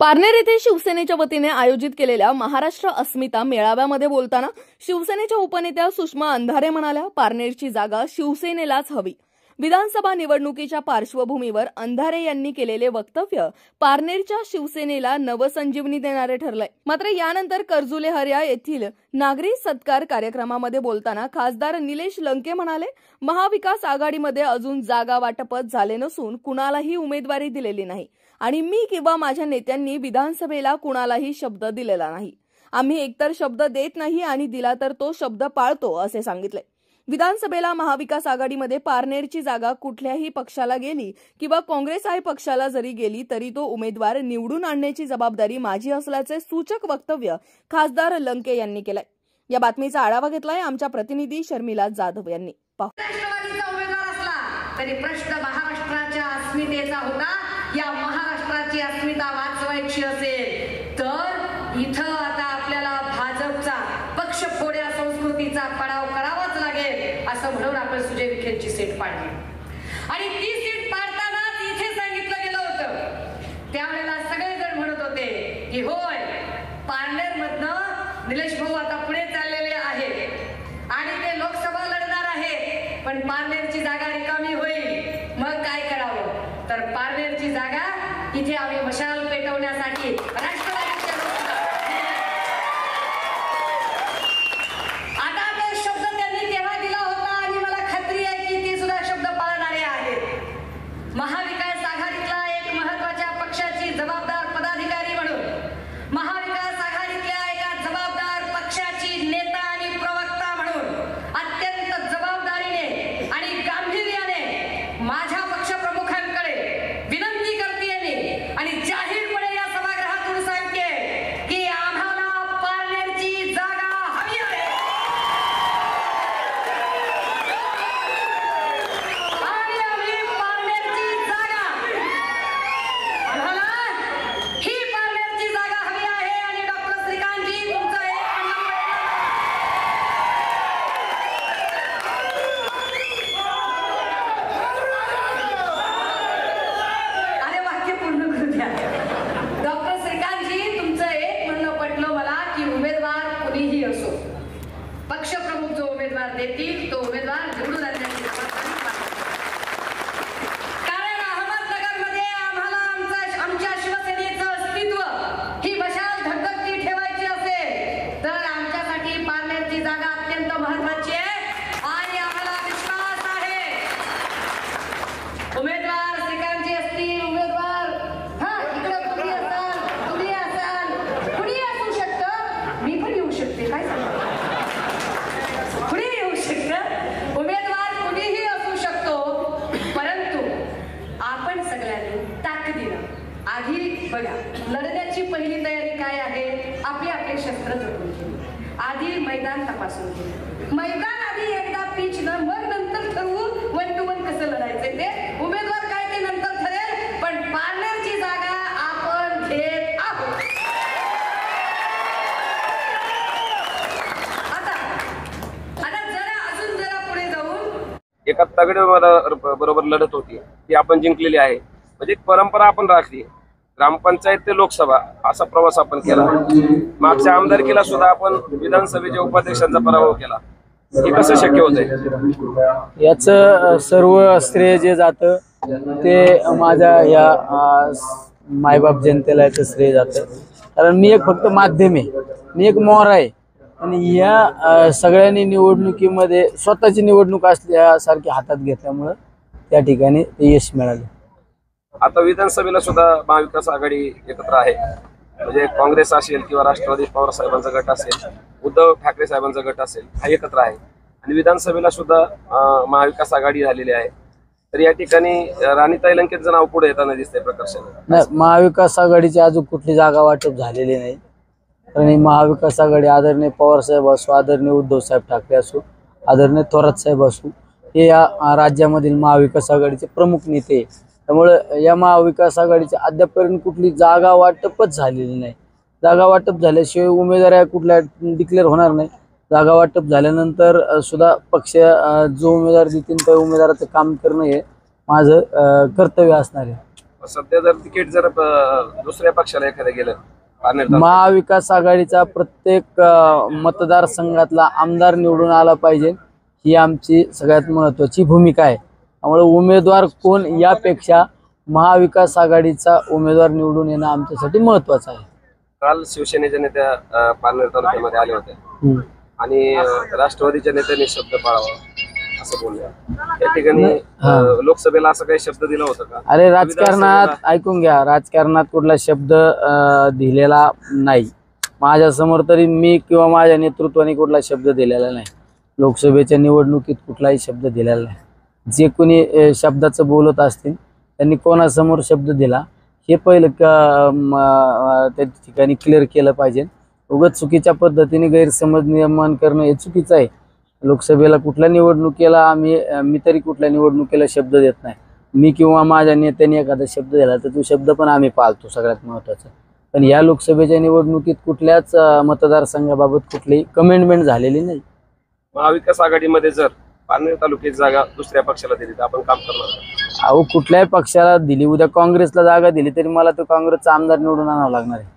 पारनेर येथे शिवसेनेच्या वतीने आयोजित केलेल्या महाराष्ट्र अस्मिता मेळाव्यामध्ये बोलताना शिवसेनेच्या उपनेत्या सुषमा अंधारे म्हणाल्या, पारनेरची जागा शिवसेनेलाच हवी। विधानसभा निवडणुकीच्या पार्श्वभूमीवर अंधारे यांनी केलेले वक्तव्य पारनेरच्या शिवसेनेला नवसंजीवनी देणारे ठरले। मात्र यानंतर कर्जुले हर्या येथील नागरी सत्कार कार्यक्रमामध्ये बोलताना खासदार निलेश लंके म्हणाले, महाविकास आघाडीमध्ये अजून जागा वाटपच झाले नसून कुणालाही उमेदवारी दिलेली नाही आणि मी किंवा माझ्या नेत्यांनी विधानसभेला कुणालाही शब्द दिलेला नाही। आम्ही एकतर शब्द देत नाही आणि दिला तर तो शब्द पाळतो असे सांगितले। विधानसभेला महाविकास आघाडीमध्ये पारनेरची जागा कुठल्याही पक्षाला गेली किंवा काँग्रेस आहे पक्षाला जरी गेली तरी तो उमेदवार निवडून आणण्याची जबाबदारी माझी असल्याचे सूचक वक्तव्य खासदार लंके यांनी केले। या बातमीचा आढावा घेतलाय आमच्या प्रतिनिधी शर्मिला जाधव यांनी। उमेदवार असला तरी प्रश्न महाराष्ट्राच्या अस्मितेचा होता। या महाराष्ट्राची अस्मिता वाचवायची असेल तर इथं आता आपल्याला भाजपचा पक्ष फोड्या संस्कृतीचा पडाव करावाच लागेल असं म्हणून आपण सुजय विखेंची सीट पाडली आणि ती सीट पाडतानाच इथे सांगितलं गेलं होतं। त्यावेळेला सगळेजण म्हणत होते की होय पारनेर मधनं निलेश भाऊ आता पुढे चाललेले आहेत आणि ते लोकसभा लढणार आहेत, पण पारनेरची जागा रिकामी होईल। मग काय करावं तर पारनेरची जागा इथे आम्ही मशाल पेटवण्यासाठी राष्ट्रवादीच्या आता ते शब्द त्यांनी तेव्हा दिला होता आणि मला खात्री आहे की ते सुद्धा शब्द पाळणारे आहेत। महाविकास आघाडीतला एक महत्त्वाच्या पक्षाची जबाबदार पदाधिकारी म्हणून महाविकास आघाडीतल्या एका जबाबदार पक्षाची नेता आणि प्रवक्ता म्हणून अत्यंत जबाबदारीने आणि गांभीर्याने माझ्या पक्षप्रमुखांकडे विनंती करते आणि जाहीरपणे या सभागृहातून सांगते की आम्हाला पारनेरची जागा हवी आहे आणि आम्ही पारनेरची जागा आम्हाला ही पारनेरची जागा हवी आहे। आणि डॉक्टर श्रीकांतजी तुमचं डॉक्टर श्रीकांतजी तुमचं एक म्हणणं पटलं मला की उमेदवार कुणीही असो पक्षप्रमुख जो उमेदवार देतील तो उमेदवार निवडून आणण्याची जबाबदारी कारण अहमदनगरमध्ये आम्हाला आमच्या शिवसेनेचं अस्तित्व ही मशाल धगधगती ठेवायची असेल तर आमच्यासाठी पारनेरची जागा अत्यंत महत्वाची आहे आणि आम्हाला विश्वास आहे उमेदवार श्रीकांतजी असतील उमेदवार उमेदवार कुणीही असू शकतो, परंतु आपण सगळ्यांनी ताकदीनं आधी बघा लढण्याची पहिली तयारी काय आहे, आपले आपले शस्त्र जपून घ्या, आधी मैदान तपासून घ्या, मैदान आधी एकदा पिचलं मग नंतर ठरवू 1 to 1 कसं लढायचं ते उमेदवार काय ते नंतर ठरेल, पण पारनेरची जागा आपण घेत आहोत। एका तगडे बरोबर लढत होती ती आपण जिंकलेली आहे। म्हणजे परंपरा आपण राखली। ग्रामपंचायत ते लोकसभा असा प्रवास आपण केला। मागच्या आमदारकीला सुद्धा आपण विधानसभेच्या उपाध्यक्षांचा पराभव केला। हे कसं शक्य होतंय? याचं सर्व श्रेय जे जातं ते माझ्या या मायबाप जनतेला याचं श्रेय जातं, कारण मी एक फक्त माध्यम आहे, मी एक मोहरा आहे आणि या सगळ्यांनी निवडणुकीमध्ये स्वतःची निवडणूक असल्यासारखी हातात घेतल्यामुळे त्या ठिकाणी ते यश मिळाले। आता विधानसभेला सुद्धा महाविकास आघाडी एकत्र आहे, म्हणजे काँग्रेस असेल किंवा राष्ट्रवादी पवार साहेबांचा गट असेल, उद्धव ठाकरे साहेबांचा गट असेल, हा एकत्र आहे आणि विधानसभेला सुद्धा महाविकास आघाडी झालेली आहे। तर या ठिकाणी राणीताई लंकेचं नाव पुढे येताना दिसतंय प्रकर्षाने। नाही, महाविकास आघाडीची अजून कुठली जागा वाटप झालेली नाही, आणि महाविकास आघाडी आदरणीय पवार साहेब असो, आदरणीय उद्धव साहेब ठाकरे असो, आदरणीय थोरात साहेब असो, हे या राज्यामधील महाविकास आघाडीचे प्रमुख नेते। त्यामुळे या महाविकास आघाडीची अद्यापर्यंत कुठली जागा वाटपच झालेली नाही। जागा वाटप झाल्याशिवाय उमेदवार कुठल्या डिक्लेअर होणार नाही। जागा वाटप झाल्यानंतर सुद्धा पक्ष जो उमेदवार देतील त्या उमेदवाराचं काम करणं हे माझं कर्तव्य असणार आहे। सध्या जर तिकीट जर दुसऱ्या पक्षाला एखाद्या गेलं पारनेर तालुक्यात, महाविकास आघाडीचा प्रत्येक मतदारसंघातला आमदार निवडून आला पाहिजे, ही आमची सगळ्यात महत्त्वाची भूमिका आहे. त्यामुळे उमेदवार कोण यापेक्षा महाविकास आघाडीचा उमेदवार निवडून येणं आमच्यासाठी महत्त्वाचं आहे. काल शिवसेनेच्या नेत्या पारनेर तालुक्यामध्ये आले होते आणि राष्ट्रवादीच्या नेत्यांनी शब्द पाळावा असं बोलले. या ठिकाणी लोकसभेला असं काही शब्द दिला होता का? अरे राजकारणात ऐकून घ्या, राजकारणात कुठला शब्द दिलेला नाही. माझ्या समोर तरी मी किंवा माझ्या नेतृत्वाने कुठला शब्द दिलेला नाही. लोकसभेच्या निवडणुकीत कुठलाही शब्द दिलेला नाही. जे कोणी शब्दाचं बोलत असतील त्यांनी कोणासमोर शब्द दिला हे पहिलं त्या ठिकाणी क्लिअर केलं पाहिजे. उगाच चुकीच्या पद्धतीने गैरसमज निर्माण करणं हे चुकीचं आहे. लोकसभेला कुठल्या निवडणुकीला मी तरी कुठल्या निवडणुकीला शब्द देत नाही. मी किंवा माझ्या नेत्याने एखादा शब्द दिला तर तो शब्द पण आम्ही पाळतो, सगळ्यात महत्त्वाचं. पण या लोकसभेच्या निवडणुकीत कुठल्याच मतदारसंघाबाबत कुठलीही कमेंटमेंट झालेली नाही. महाविकास आघाडीमध्ये जर पारनेर तालुक्याची जागा दुसऱ्या पक्षाला दिली तर आपण काम करणार आहोत. अहो कुठल्याही पक्षाला दिली, उद्या काँग्रेसला जागा दिली तरी मला तो काँग्रेसचा आमदार निवडून आणावा लागणार आहे.